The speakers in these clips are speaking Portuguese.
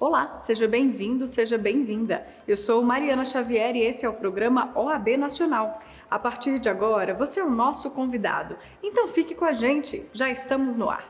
Olá, seja bem-vindo, seja bem-vinda. Eu sou Mariana Xavier e esse é o programa OAB Nacional. A partir de agora, você é o nosso convidado. Então fique com a gente, já estamos no ar.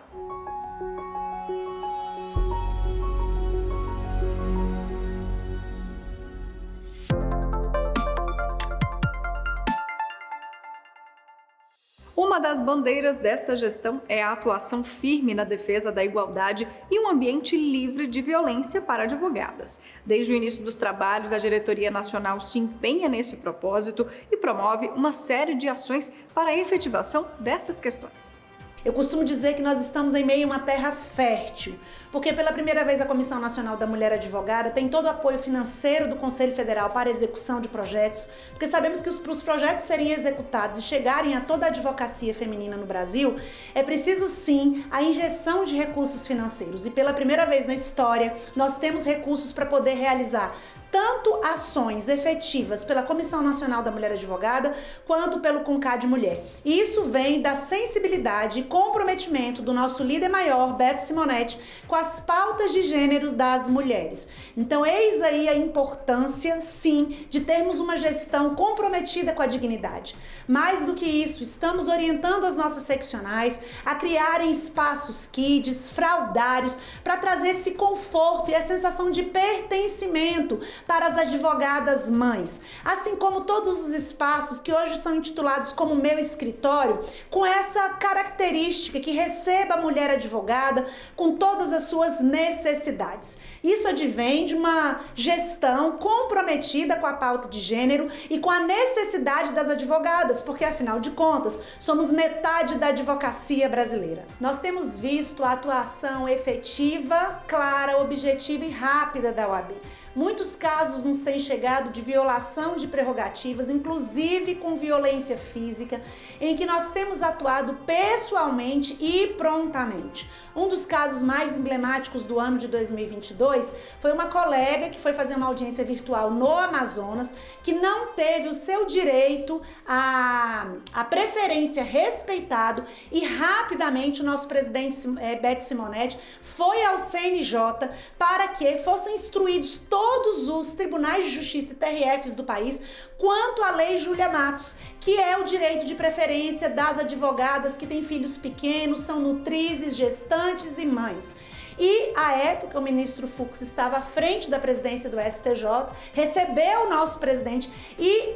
Uma das bandeiras desta gestão é a atuação firme na defesa da igualdade e um ambiente livre de violência para advogadas. Desde o início dos trabalhos, a Diretoria Nacional se empenha nesse propósito e promove uma série de ações para a efetivação dessas questões. Eu costumo dizer que nós estamos em meio a uma terra fértil, porque pela primeira vez a Comissão Nacional da Mulher Advogada tem todo o apoio financeiro do Conselho Federal para a execução de projetos, porque sabemos que para os projetos serem executados e chegarem a toda a advocacia feminina no Brasil, é preciso sim a injeção de recursos financeiros. E pela primeira vez na história, nós temos recursos para poder realizar tanto ações efetivas pela Comissão Nacional da Mulher Advogada, quanto pelo CONCAD Mulher. E isso vem da sensibilidade e comprometimento do nosso líder maior, Beto Simonetti, com as pautas de gênero das mulheres. Então, eis aí a importância, sim, de termos uma gestão comprometida com a dignidade. Mais do que isso, estamos orientando as nossas seccionais a criarem espaços kids, fraldários, para trazer esse conforto e a sensação de pertencimento para as advogadas mães, assim como todos os espaços que hoje são intitulados como Meu Escritório, com essa característica que receba a mulher advogada com todas as suas necessidades. Isso advém de uma gestão comprometida com a pauta de gênero e com a necessidade das advogadas, porque afinal de contas, somos metade da advocacia brasileira. Nós temos visto a atuação efetiva, clara, objetiva e rápida da OAB. Muitos casos nos têm chegado de violação de prerrogativas, inclusive com violência física, em que nós temos atuado pessoalmente e prontamente. Um dos casos mais emblemáticos do ano de 2022 foi uma colega que foi fazer uma audiência virtual no Amazonas, que não teve o seu direito à preferência respeitado e rapidamente o nosso presidente Beto Simonetti foi ao CNJ para que fossem instruídos todos os tribunais de justiça e TRFs do país quanto à Lei Júlia Matos, que é o direito de preferência das advogadas que têm filhos pequenos, são nutrizes, gestantes e mães. E, à época, o ministro Fux estava à frente da presidência do STJ, recebeu o nosso presidente e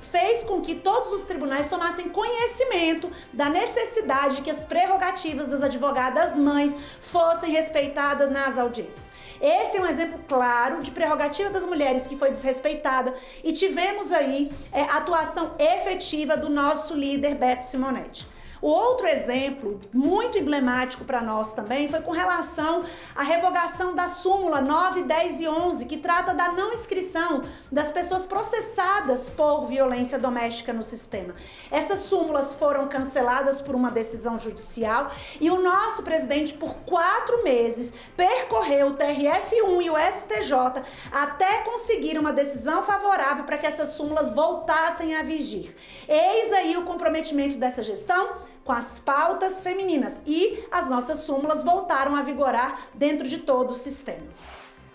fez com que todos os tribunais tomassem conhecimento da necessidade de que as prerrogativas das advogadas mães fossem respeitadas nas audiências. Esse é um exemplo claro de prerrogativa das mulheres que foi desrespeitada e tivemos aí atuação efetiva do nosso líder Beto Simonetti. O outro exemplo, muito emblemático para nós também, foi com relação à revogação da súmula 9, 10 e 11, que trata da não inscrição das pessoas processadas por violência doméstica no sistema. Essas súmulas foram canceladas por uma decisão judicial e o nosso presidente, por 4 meses, percorreu o TRF1 e o STJ até conseguir uma decisão favorável para que essas súmulas voltassem a vigir. Eis aí o comprometimento dessa gestão com as pautas femininas e as nossas súmulas voltaram a vigorar dentro de todo o sistema.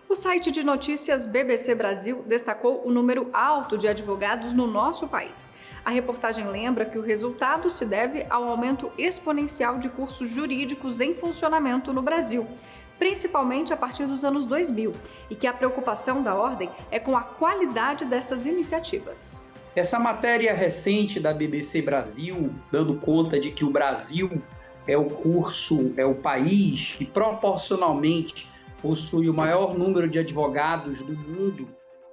O site de notícias BBC Brasil destacou o número alto de advogados no nosso país. A reportagem lembra que o resultado se deve ao aumento exponencial de cursos jurídicos em funcionamento no Brasil, principalmente a partir dos anos 2000, e que a preocupação da ordem é com a qualidade dessas iniciativas. Essa matéria recente da BBC Brasil, dando conta de que o Brasil é o país que proporcionalmente possui o maior número de advogados do mundo,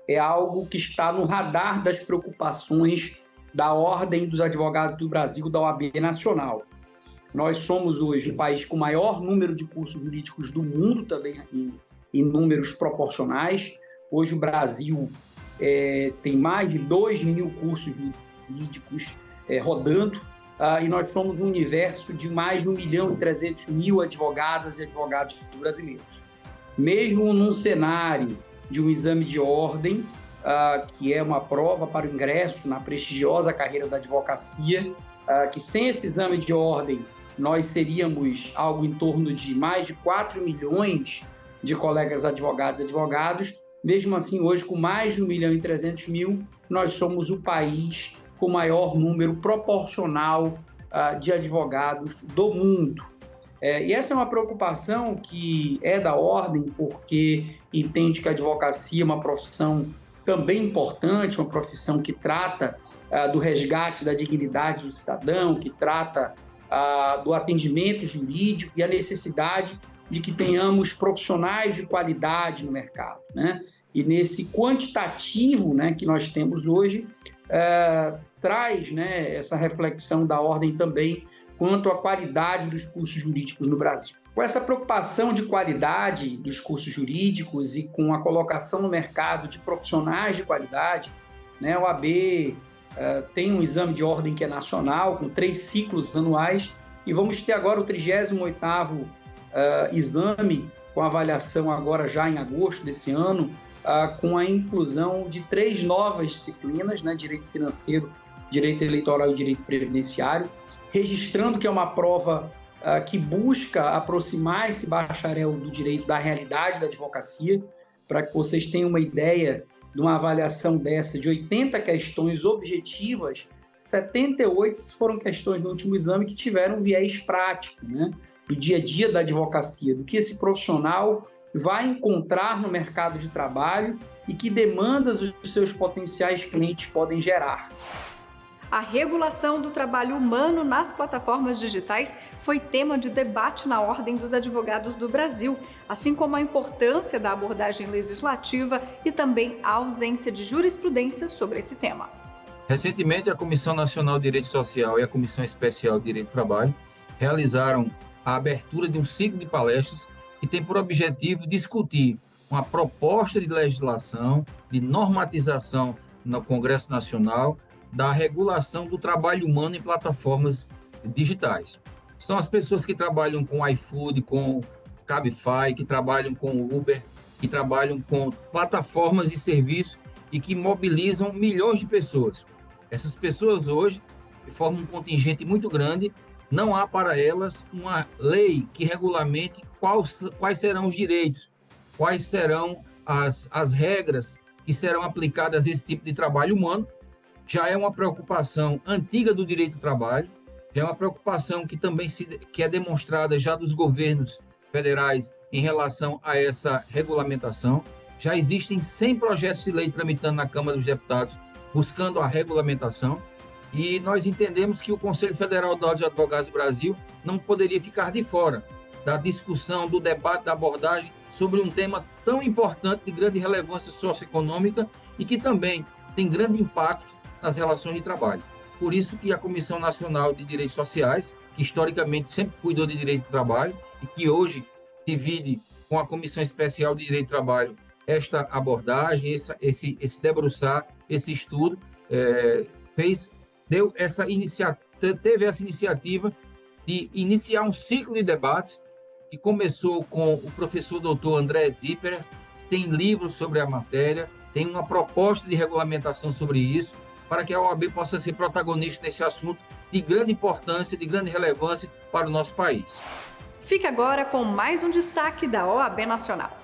é algo que está no radar das preocupações da Ordem dos Advogados do Brasil, da OAB Nacional. Nós somos hoje o país com o maior número de cursos jurídicos do mundo, também em números proporcionais. Hoje o Brasil tem mais de 2.000 cursos jurídicos rodando, e nós somos um universo de mais de 1.300.000 advogadas e advogados brasileiros. Mesmo num cenário de um exame de ordem, que é uma prova para o ingresso na prestigiosa carreira da advocacia, que sem esse exame de ordem nós seríamos algo em torno de mais de 4 milhões de colegas advogados e advogados. Mesmo assim, hoje, com mais de 1.300.000, nós somos o país com o maior número proporcional de advogados do mundo. E essa é uma preocupação que é da ordem, porque entende que a advocacia é uma profissão também importante, uma profissão que trata do resgate da dignidade do cidadão, que trata do atendimento jurídico e a necessidade de que tenhamos profissionais de qualidade no mercado, né? E nesse quantitativo, né, que nós temos hoje, traz, né, essa reflexão da ordem também quanto à qualidade dos cursos jurídicos no Brasil. Com essa preocupação de qualidade dos cursos jurídicos e com a colocação no mercado de profissionais de qualidade, né, a OAB tem um exame de ordem que é nacional, com 3 ciclos anuais, e vamos ter agora o 38º exame, com avaliação agora já em agosto desse ano, com a inclusão de 3 novas disciplinas, né, Direito Financeiro, Direito Eleitoral e Direito Previdenciário, registrando que é uma prova que busca aproximar esse bacharel do direito da realidade da advocacia. Para que vocês tenham uma ideia de uma avaliação dessa, de 80 questões objetivas, 78 foram questões no último exame que tiveram um viés prático, né, do dia a dia da advocacia, do que esse profissional vai encontrar no mercado de trabalho e que demandas os seus potenciais clientes podem gerar. A regulação do trabalho humano nas plataformas digitais foi tema de debate na Ordem dos Advogados do Brasil, assim como a importância da abordagem legislativa e também a ausência de jurisprudência sobre esse tema. Recentemente, a Comissão Nacional de Direito Social e a Comissão Especial de Direito do Trabalho realizaram a abertura de um ciclo de palestras que tem por objetivo discutir uma proposta de legislação, de normatização no Congresso Nacional, da regulação do trabalho humano em plataformas digitais. São as pessoas que trabalham com iFood, com Cabify, que trabalham com Uber, que trabalham com plataformas de serviço e que mobilizam milhões de pessoas. Essas pessoas hoje formam um contingente muito grande, não há para elas uma lei que regulamente quais serão os direitos, quais serão as regras que serão aplicadas a esse tipo de trabalho humano. Já é uma preocupação antiga do direito do trabalho, já é uma preocupação que também que é demonstrada já dos governos federais em relação a essa regulamentação. Já existem 100 projetos de lei tramitando na Câmara dos Deputados buscando a regulamentação, e nós entendemos que o Conselho Federal da Ordem dos Advogados do Brasil não poderia ficar de fora da discussão, do debate, da abordagem sobre um tema tão importante, de grande relevância socioeconômica e que também tem grande impacto nas relações de trabalho. Por isso que a Comissão Nacional de Direitos Sociais, que historicamente sempre cuidou de direito do trabalho e que hoje divide com a Comissão Especial de Direito do Trabalho esta abordagem, esse debruçar, esse estudo, teve essa iniciativa de iniciar um ciclo de debates que começou com o professor doutor André Zipperer, que tem livros sobre a matéria, tem uma proposta de regulamentação sobre isso, para que a OAB possa ser protagonista nesse assunto de grande importância, de grande relevância para o nosso país. Fique agora com mais um destaque da OAB Nacional.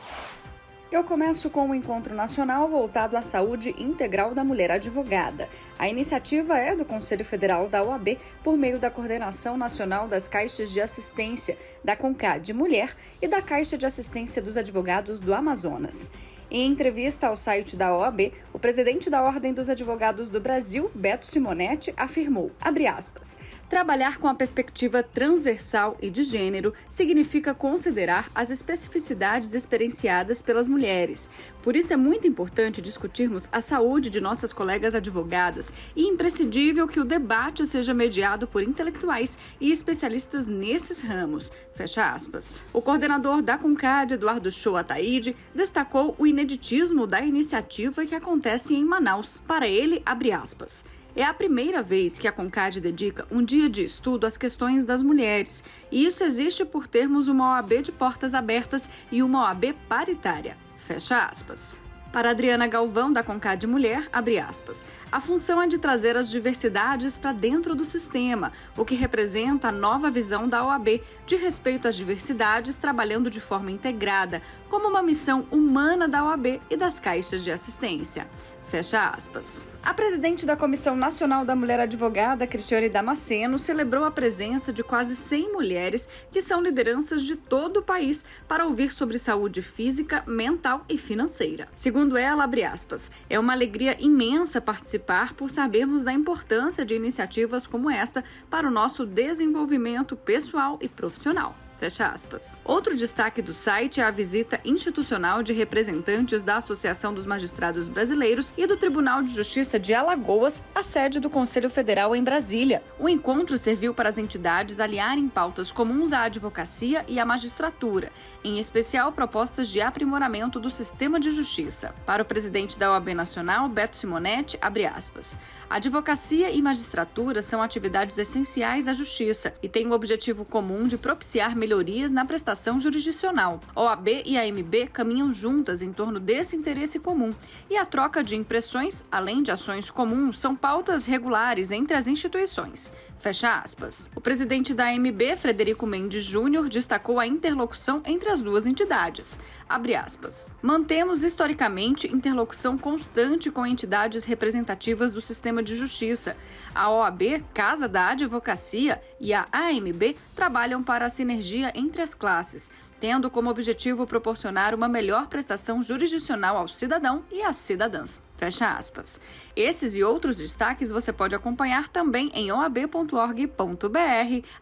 Eu começo com o Encontro Nacional voltado à saúde integral da mulher advogada. A iniciativa é do Conselho Federal da OAB por meio da Coordenação Nacional das Caixas de Assistência, da CONCAD Mulher e da Caixa de Assistência dos Advogados do Amazonas. Em entrevista ao site da OAB, o presidente da Ordem dos Advogados do Brasil, Beto Simonetti, afirmou, abre aspas, trabalhar com a perspectiva transversal e de gênero significa considerar as especificidades experienciadas pelas mulheres. Por isso é muito importante discutirmos a saúde de nossas colegas advogadas e imprescindível que o debate seja mediado por intelectuais e especialistas nesses ramos. Fecha aspas. O coordenador da CONCAD, Eduardo Show Ataíde, destacou o ineditismo da iniciativa que acontece em Manaus. Para ele, abre aspas, é a primeira vez que a CONCAD dedica um dia de estudo às questões das mulheres, e isso existe por termos uma OAB de portas abertas e uma OAB paritária. Fecha aspas. Para Adriana Galvão, da Concade Mulher, abre aspas, a função é de trazer as diversidades para dentro do sistema, o que representa a nova visão da OAB de respeito às diversidades, trabalhando de forma integrada, como uma missão humana da OAB e das caixas de assistência. Fecha aspas. A presidente da Comissão Nacional da Mulher Advogada, Cristiane Damasceno, celebrou a presença de quase 100 mulheres que são lideranças de todo o país para ouvir sobre saúde física, mental e financeira. Segundo ela, abre aspas, é uma alegria imensa participar por sabermos da importância de iniciativas como esta para o nosso desenvolvimento pessoal e profissional. Fecha aspas. Outro destaque do site é a visita institucional de representantes da Associação dos Magistrados Brasileiros e do Tribunal de Justiça de Alagoas, a sede do Conselho Federal em Brasília. O encontro serviu para as entidades alinharem pautas comuns à advocacia e à magistratura, em especial propostas de aprimoramento do sistema de justiça. Para o presidente da OAB Nacional, Beto Simonetti, abre aspas, a advocacia e magistratura são atividades essenciais à justiça e têm o objetivo comum de propiciar melhorias na prestação jurisdicional. A OAB e a AMB caminham juntas em torno desse interesse comum e a troca de impressões, além de ações comuns, são pautas regulares entre as instituições. Fecha aspas. O presidente da AMB, Frederico Mendes Júnior, destacou a interlocução entre as duas entidades. Abre aspas. Mantemos historicamente interlocução constante com entidades representativas do sistema de justiça. A OAB, Casa da Advocacia, e a AMB trabalham para a sinergia entre as classes, tendo como objetivo proporcionar uma melhor prestação jurisdicional ao cidadão e às cidadãs. Fecha aspas. Esses e outros destaques você pode acompanhar também em oab.org.br.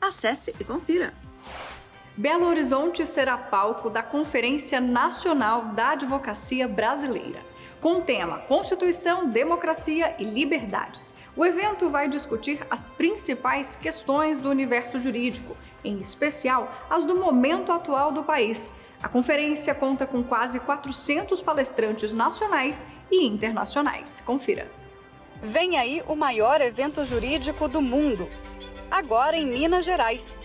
Acesse e confira. Belo Horizonte será palco da Conferência Nacional da Advocacia Brasileira, com o tema Constituição, Democracia e Liberdades. O evento vai discutir as principais questões do universo jurídico, em especial as do momento atual do país. A conferência conta com quase 400 palestrantes nacionais e internacionais. Confira. Vem aí o maior evento jurídico do mundo, agora em Minas Gerais.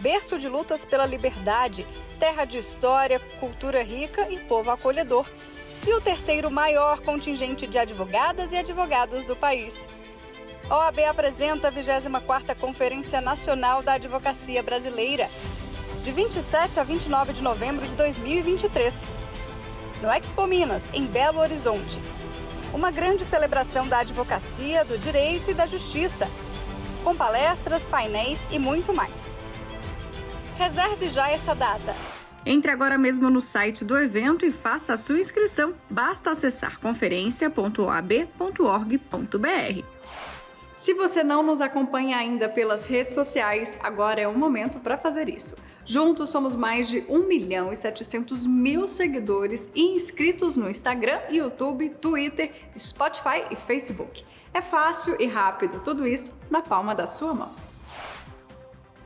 Berço de lutas pela liberdade, terra de história, cultura rica e povo acolhedor. E o terceiro maior contingente de advogadas e advogados do país. A OAB apresenta a 24ª Conferência Nacional da Advocacia Brasileira, de 27 a 29 de novembro de 2023, no Expo Minas, em Belo Horizonte. Uma grande celebração da advocacia, do direito e da justiça, com palestras, painéis e muito mais. Reserve já essa data. Entre agora mesmo no site do evento e faça a sua inscrição. Basta acessar conferencia.oab.org.br. Se você não nos acompanha ainda pelas redes sociais, agora é o momento para fazer isso. Juntos somos mais de 1.700.000 seguidores e inscritos no Instagram, YouTube, Twitter, Spotify e Facebook. É fácil e rápido, tudo isso na palma da sua mão.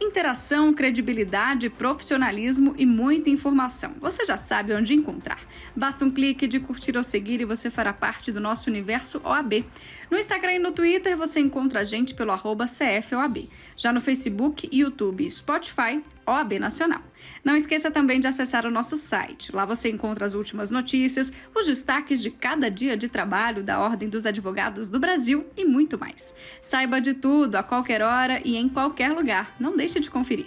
Interação, credibilidade, profissionalismo e muita informação. Você já sabe onde encontrar. Basta um clique de curtir ou seguir e você fará parte do nosso universo OAB. No Instagram e no Twitter você encontra a gente pelo @CFOAB. Já no Facebook, YouTube e Spotify, OAB Nacional. Não esqueça também de acessar o nosso site. Lá você encontra as últimas notícias, os destaques de cada dia de trabalho da Ordem dos Advogados do Brasil e muito mais. Saiba de tudo, a qualquer hora e em qualquer lugar. Não deixe de conferir.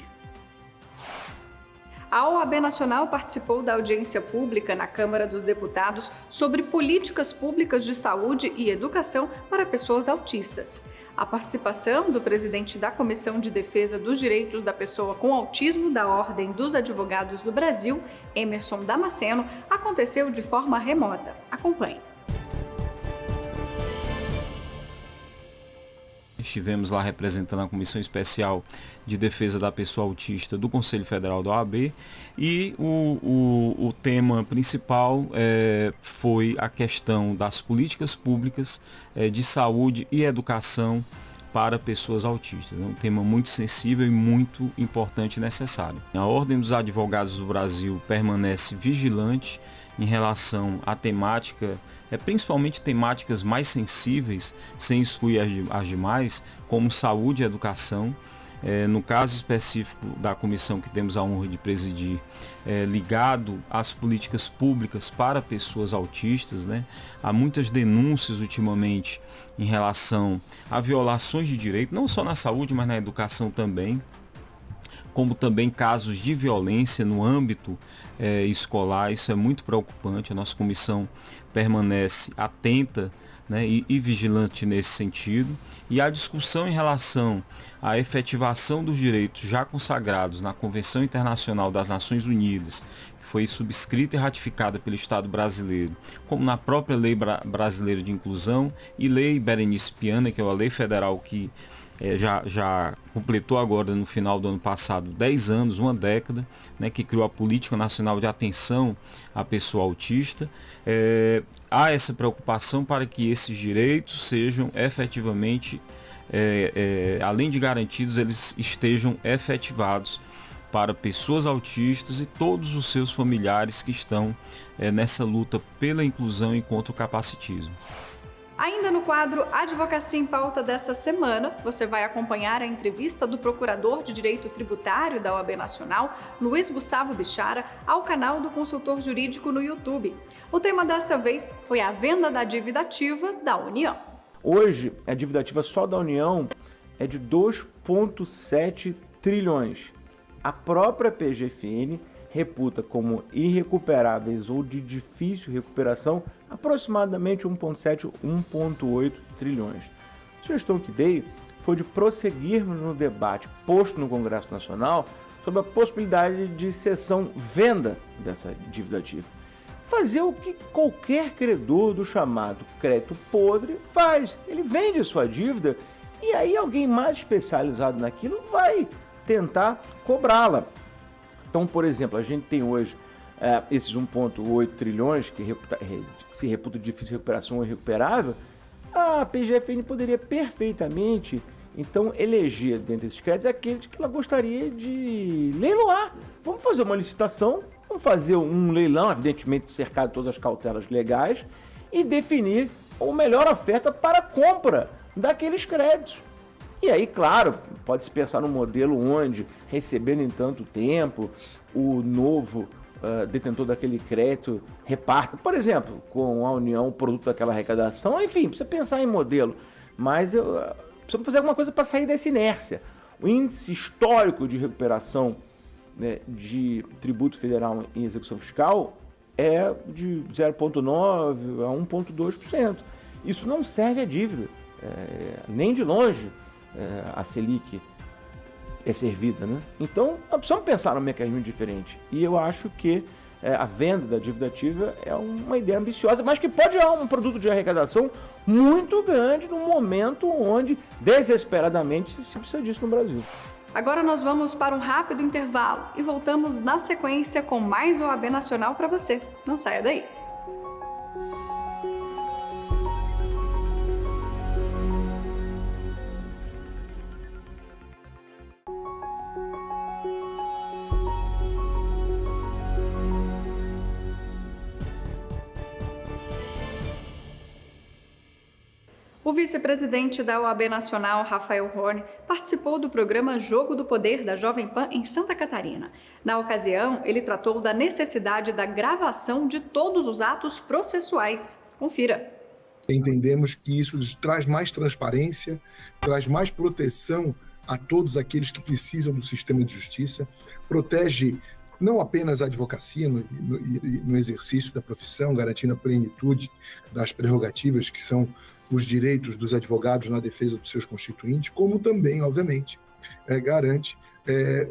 A OAB Nacional participou da audiência pública na Câmara dos Deputados sobre políticas públicas de saúde e educação para pessoas autistas. A participação do presidente da Comissão de Defesa dos Direitos da Pessoa com Autismo da Ordem dos Advogados do Brasil, Emerson Damasceno, aconteceu de forma remota. Acompanhe. Estivemos lá representando a Comissão Especial de Defesa da Pessoa Autista do Conselho Federal da OAB e o tema principal foi a questão das políticas públicas de saúde e educação para pessoas autistas. É um tema muito sensível e muito importante e necessário. A Ordem dos Advogados do Brasil permanece vigilante em relação à temática, principalmente temáticas mais sensíveis, sem excluir as demais, como saúde e educação. No caso específico da comissão que temos a honra de presidir, ligado às políticas públicas para pessoas autistas, né? Há muitas denúncias ultimamente em relação a violações de direito, não só na saúde, mas na educação também, como também casos de violência no âmbito escolar. Isso é muito preocupante. A nossa comissão permanece atenta, né, e vigilante nesse sentido. E a discussão em relação à efetivação dos direitos já consagrados na Convenção Internacional das Nações Unidas, que foi subscrita e ratificada pelo Estado brasileiro, como na própria Lei Brasileira de Inclusão e Lei Berenice Piana, que é uma lei federal que já completou agora no final do ano passado 10 anos, uma década, né, que criou a Política Nacional de Atenção à Pessoa Autista. Há essa preocupação para que esses direitos sejam efetivamente, além de garantidos, eles estejam efetivados para pessoas autistas e todos os seus familiares que estão nessa luta pela inclusão e contra o capacitismo. Ainda no quadro Advocacia em Pauta dessa semana, você vai acompanhar a entrevista do Procurador de Direito Tributário da OAB Nacional, Luiz Gustavo Bichara, ao canal do Consultor Jurídico no YouTube. O tema dessa vez foi a venda da dívida ativa da União. Hoje, a dívida ativa só da União é de 2,7 trilhões. A própria PGFN reputa como irrecuperáveis ou de difícil recuperação aproximadamente 1,7 a 1,8 trilhões. A sugestão que dei foi de prosseguirmos no debate posto no Congresso Nacional sobre a possibilidade de cessão-venda dessa dívida ativa. Fazer o que qualquer credor do chamado crédito podre faz. Ele vende a sua dívida e aí alguém mais especializado naquilo vai tentar cobrá-la. Então, por exemplo, a gente tem hoje esses 1,8 trilhões que se reputa de difícil recuperação ou irrecuperável. A PGFN poderia perfeitamente, então, eleger dentre esses créditos aqueles que ela gostaria de leiloar. Vamos fazer uma licitação, vamos fazer um leilão, evidentemente cercado de todas as cautelas legais, e definir a melhor oferta para a compra daqueles créditos. E aí, claro, pode-se pensar num modelo onde, recebendo em tanto tempo, o novo detentor daquele crédito reparta, por exemplo, com a União, o produto daquela arrecadação. Enfim, precisa pensar em modelo, mas precisamos fazer alguma coisa para sair dessa inércia. O índice histórico de recuperação, né, de tributo federal em execução fiscal é de 0,9% a 1,2%. Isso não serve à dívida, nem de longe. A Selic é servida, né? Então, nós precisamos pensar num mecanismo diferente. E eu acho que a venda da dívida ativa é uma ideia ambiciosa, mas que pode gerar um produto de arrecadação muito grande num momento onde, desesperadamente, se precisa disso no Brasil. Agora nós vamos para um rápido intervalo e voltamos na sequência com mais OAB Nacional para você. Não saia daí! O vice-presidente da OAB Nacional, Rafael Horn, participou do programa Jogo do Poder da Jovem Pan em Santa Catarina. Na ocasião, ele tratou da necessidade da gravação de todos os atos processuais. Confira. Entendemos que isso traz mais transparência, traz mais proteção a todos aqueles que precisam do sistema de justiça, protege não apenas a advocacia no exercício da profissão, garantindo a plenitude das prerrogativas que são os direitos dos advogados na defesa dos seus constituintes, como também, obviamente, garante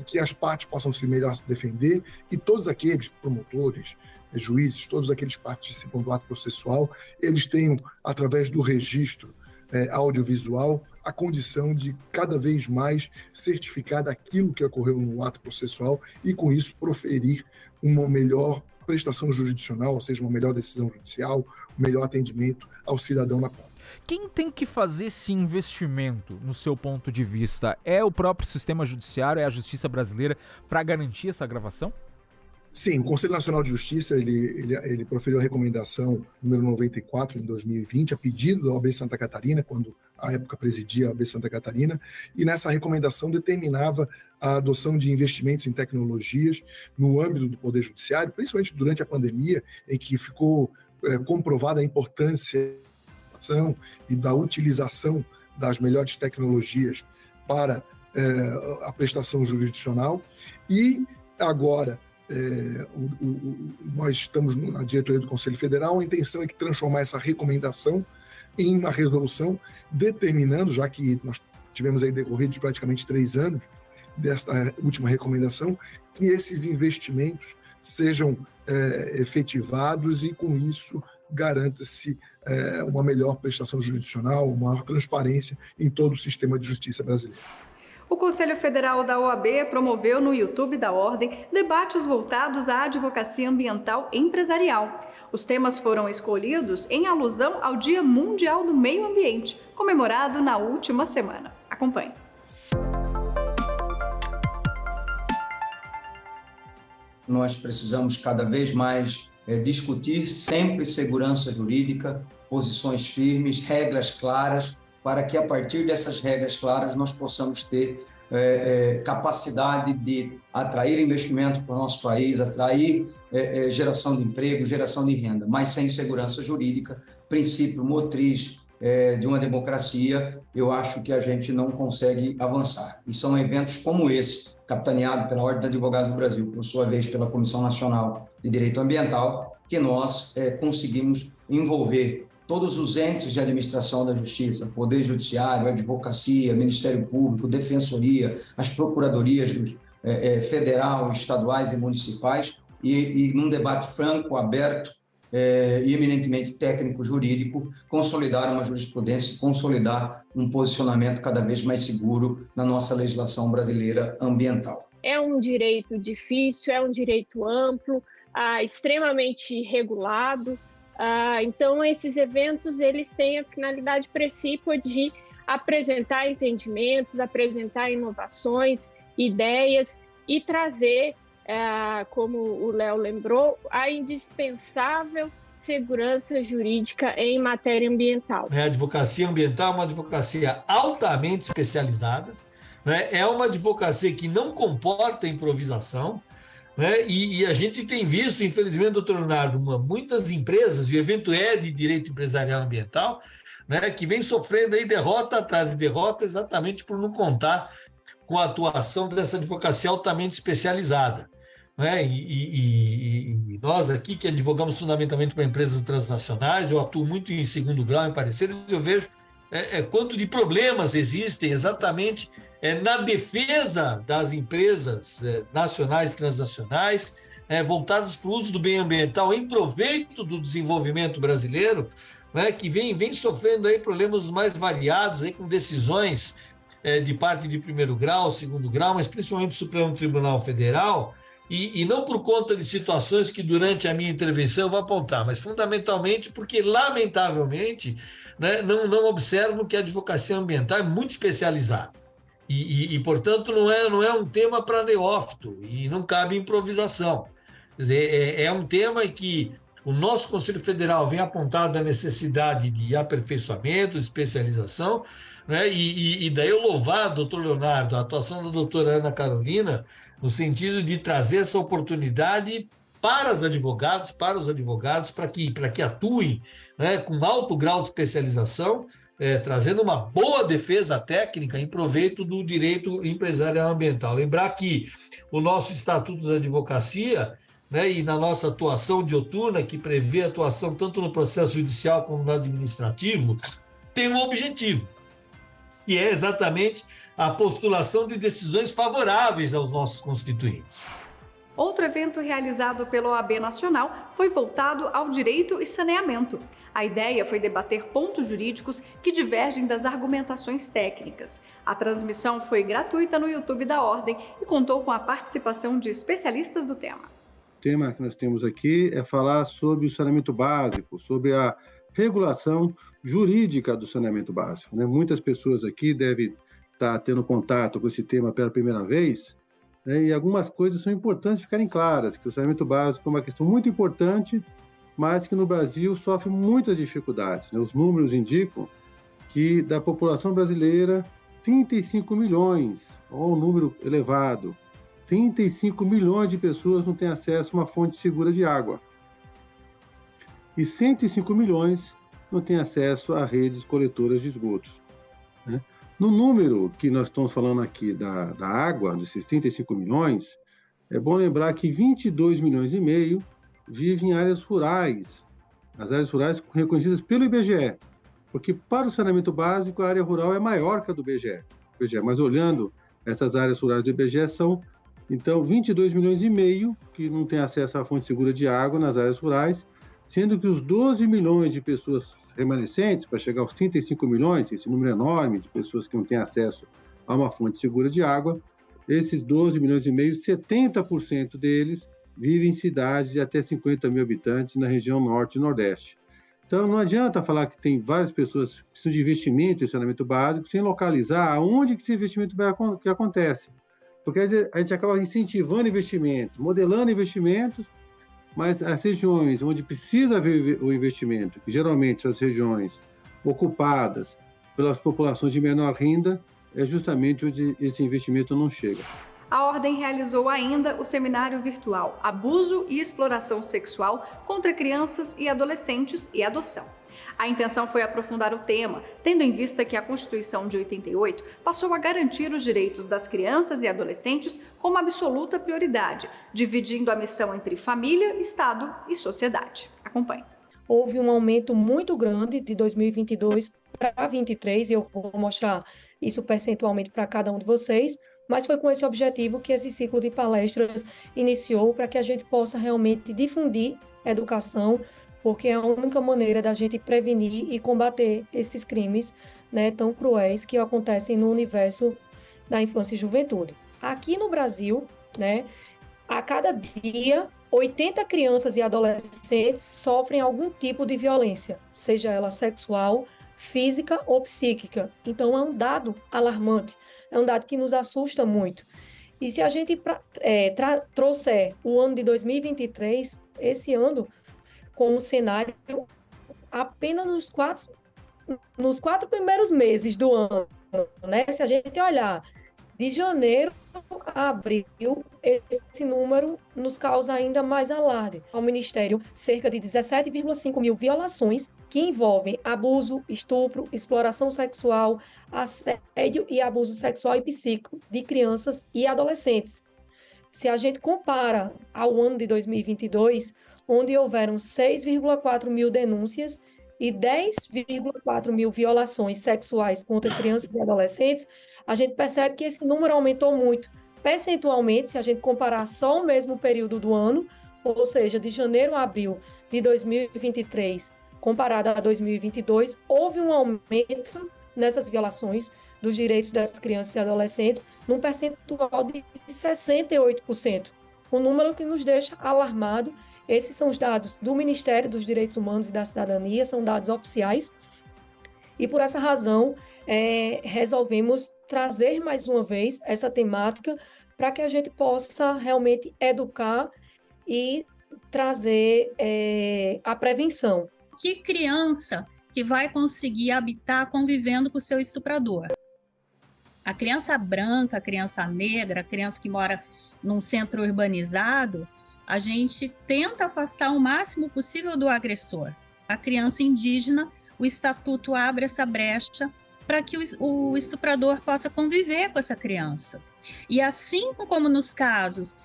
que as partes possam melhor se defender e todos aqueles promotores, juízes, todos aqueles que participam do ato processual, eles tenham, através do registro audiovisual, a condição de cada vez mais certificar daquilo que ocorreu no ato processual e, com isso, proferir uma melhor prestação jurisdicional, ou seja, uma melhor decisão judicial, um melhor atendimento ao cidadão na ponta. Quem tem que fazer esse investimento, no seu ponto de vista? É o próprio sistema judiciário, é a justiça brasileira, para garantir essa gravação? Sim, o Conselho Nacional de Justiça ele proferiu a recomendação número 94 em 2020, a pedido da OAB Santa Catarina, quando à época presidia a OAB Santa Catarina, e nessa recomendação determinava a adoção de investimentos em tecnologias no âmbito do Poder Judiciário, principalmente durante a pandemia, em que ficou comprovada a importância e da utilização das melhores tecnologias para a prestação jurisdicional. E agora, nós estamos na diretoria do Conselho Federal, a intenção é que transformar essa recomendação em uma resolução determinando, já que nós tivemos aí decorridos praticamente 3 anos desta última recomendação, que esses investimentos sejam efetivados e, com isso, garanta-se uma melhor prestação jurisdicional, uma maior transparência em todo o sistema de justiça brasileiro. O Conselho Federal da OAB promoveu no YouTube da Ordem debates voltados à advocacia ambiental empresarial. Os temas foram escolhidos em alusão ao Dia Mundial do Meio Ambiente, comemorado na última semana. Acompanhe. Nós precisamos cada vez mais discutir sempre segurança jurídica, posições firmes, regras claras, para que, a partir dessas regras claras, nós possamos ter capacidade de atrair investimentos para o nosso país, atrair geração de emprego, geração de renda, mas sem segurança jurídica, princípio motriz de uma democracia, eu acho que a gente não consegue avançar. E são eventos como esse, capitaneado pela Ordem dos Advogados do Brasil, por sua vez pela Comissão Nacional de Direito Ambiental, que nós conseguimos envolver todos os entes de administração da justiça, Poder Judiciário, Advocacia, Ministério Público, Defensoria, as procuradorias federal, estaduais e municipais, e num debate franco, aberto e eminentemente técnico-jurídico, consolidar uma jurisprudência, consolidar um posicionamento cada vez mais seguro na nossa legislação brasileira ambiental. É um direito difícil, é um direito amplo, extremamente regulado. Então, esses eventos eles têm a finalidade precípua de apresentar entendimentos, apresentar inovações, ideias e trazer, como o Léo lembrou, a indispensável segurança jurídica em matéria ambiental. A advocacia ambiental é uma advocacia altamente especializada, né? É uma advocacia que não comporta improvisação, né? E a gente tem visto, infelizmente, doutor Leonardo, muitas empresas, e o evento de direito empresarial ambiental, né, que vem sofrendo aí derrota atrás de derrota exatamente por não contar com a atuação dessa advocacia altamente especializada. Né? E nós aqui, que advogamos fundamentalmente para empresas transnacionais, eu atuo muito em segundo grau, em pareceres, eu vejo quanto de problemas existem exatamente na defesa das empresas nacionais e transnacionais, voltadas para o uso do bem ambiental em proveito do desenvolvimento brasileiro, né, que vem sofrendo aí problemas mais variados, aí, com decisões de parte de primeiro grau, segundo grau, mas principalmente do Supremo Tribunal Federal, e não por conta de situações que durante a minha intervenção eu vou apontar, mas fundamentalmente porque, lamentavelmente, né, não observo que a advocacia ambiental é muito especializada. E, portanto, não é um tema para neófito e não cabe improvisação. Quer dizer, é um tema em que o nosso Conselho Federal vem apontado a necessidade de aperfeiçoamento, de especialização, né? E daí eu louvar, doutor Leonardo, a atuação da doutora Ana Carolina, no sentido de trazer essa oportunidade para os advogados, para que atuem, né, com alto grau de especialização, trazendo uma boa defesa técnica em proveito do direito empresarial ambiental. Lembrar que o nosso Estatuto da Advocacia, né, e na nossa atuação dioturna, que prevê atuação tanto no processo judicial como no administrativo, tem um objetivo, e é exatamente a postulação de decisões favoráveis aos nossos constituintes. Outro evento realizado pela OAB Nacional foi voltado ao direito e saneamento. A ideia foi debater pontos jurídicos que divergem das argumentações técnicas. A transmissão foi gratuita no YouTube da Ordem e contou com a participação de especialistas do tema. O tema que nós temos aqui é falar sobre o saneamento básico, sobre a regulação jurídica do saneamento básico, né? Muitas pessoas aqui devem estar tendo contato com esse tema pela primeira vez, né? E algumas coisas são importantes ficarem claras, que o saneamento básico é uma questão muito importante, mas que no Brasil sofre muitas dificuldades, né? Os números indicam que da população brasileira, 35 milhões, olha um número elevado, 35 milhões de pessoas não têm acesso a uma fonte segura de água. E 105 milhões não têm acesso a redes coletoras de esgotos, né? No número que nós estamos falando aqui da água, desses 35 milhões, é bom lembrar que 22 milhões e meio vivem em áreas rurais, as áreas rurais reconhecidas pelo IBGE, porque para o saneamento básico a área rural é maior que a do IBGE, mas olhando essas áreas rurais do IBGE são, então, 22 milhões e meio que não têm acesso à fonte segura de água nas áreas rurais, sendo que os 12 milhões de pessoas remanescentes, para chegar aos 35 milhões, esse número enorme de pessoas que não têm acesso a uma fonte segura de água, esses 12 milhões e meio, 70% deles vivem em cidades de até 50 mil habitantes na região norte e nordeste. Então, não adianta falar que tem várias pessoas que precisam de investimento em saneamento básico sem localizar aonde que esse investimento que acontece. Porque a gente acaba incentivando investimentos, modelando investimentos, mas as regiões onde precisa haver o investimento, que geralmente são as regiões ocupadas pelas populações de menor renda, é justamente onde esse investimento não chega. A Ordem realizou ainda o seminário virtual Abuso e Exploração Sexual contra Crianças e Adolescentes e Adoção. A intenção foi aprofundar o tema, tendo em vista que a Constituição de 88 passou a garantir os direitos das crianças e adolescentes como absoluta prioridade, dividindo a missão entre família, Estado e sociedade. Acompanhe. Houve um aumento muito grande de 2022 para 2023, e eu vou mostrar isso percentualmente para cada um de vocês, mas foi com esse objetivo que esse ciclo de palestras iniciou, para que a gente possa realmente difundir educação, porque é a única maneira da gente prevenir e combater esses crimes, né, tão cruéis que acontecem no universo da infância e juventude. Aqui no Brasil, né, a cada dia, 80 crianças e adolescentes sofrem algum tipo de violência, seja ela sexual, física ou psíquica. Então é um dado alarmante, é um dado que nos assusta muito. E se a gente trouxer o ano de 2023, esse ano, como cenário, apenas nos quatro primeiros meses do ano, né? Se a gente olhar de janeiro a abril, esse número nos causa ainda mais alarde. Ao Ministério, cerca de 17,5 mil violações que envolvem abuso, estupro, exploração sexual, assédio e abuso sexual e psíquico de crianças e adolescentes. Se a gente compara ao ano de 2022, onde houveram 6,4 mil denúncias e 10,4 mil violações sexuais contra crianças e adolescentes, a gente percebe que esse número aumentou muito. Percentualmente, se a gente comparar só o mesmo período do ano, ou seja, de janeiro a abril de 2023, comparado a 2022, houve um aumento nessas violações dos direitos das crianças e adolescentes num percentual de 68%. Um número que nos deixa alarmado. Esses são os dados do Ministério dos Direitos Humanos e da Cidadania, são dados oficiais, e por essa razão resolvemos trazer mais uma vez essa temática para que a gente possa realmente educar e trazer a prevenção. Que criança que vai conseguir habitar convivendo com o seu estuprador? A criança branca, a criança negra, a criança que mora num centro urbanizado, a gente tenta afastar o máximo possível do agressor. A criança indígena, o estatuto abre essa brecha para que o estuprador possa conviver com essa criança. E assim como nos casos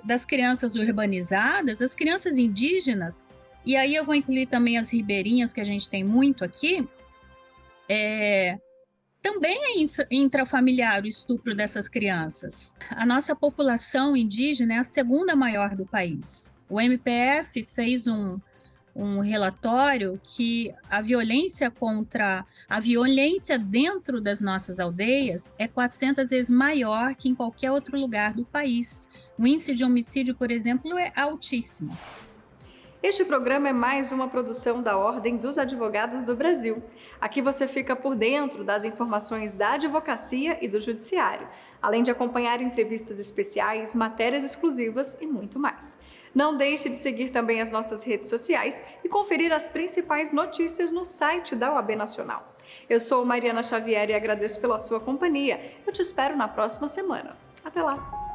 das crianças urbanizadas, as crianças indígenas, e aí eu vou incluir também as ribeirinhas, que a gente tem muito aqui, também é intrafamiliar o estupro dessas crianças. A nossa população indígena é a segunda maior do país. O MPF fez um relatório que a violência dentro das nossas aldeias é 400 vezes maior que em qualquer outro lugar do país. O índice de homicídio, por exemplo, é altíssimo. Este programa é mais uma produção da Ordem dos Advogados do Brasil. Aqui você fica por dentro das informações da advocacia e do judiciário, além de acompanhar entrevistas especiais, matérias exclusivas e muito mais. Não deixe de seguir também as nossas redes sociais e conferir as principais notícias no site da OAB Nacional. Eu sou Mariana Xavier e agradeço pela sua companhia. Eu te espero na próxima semana. Até lá!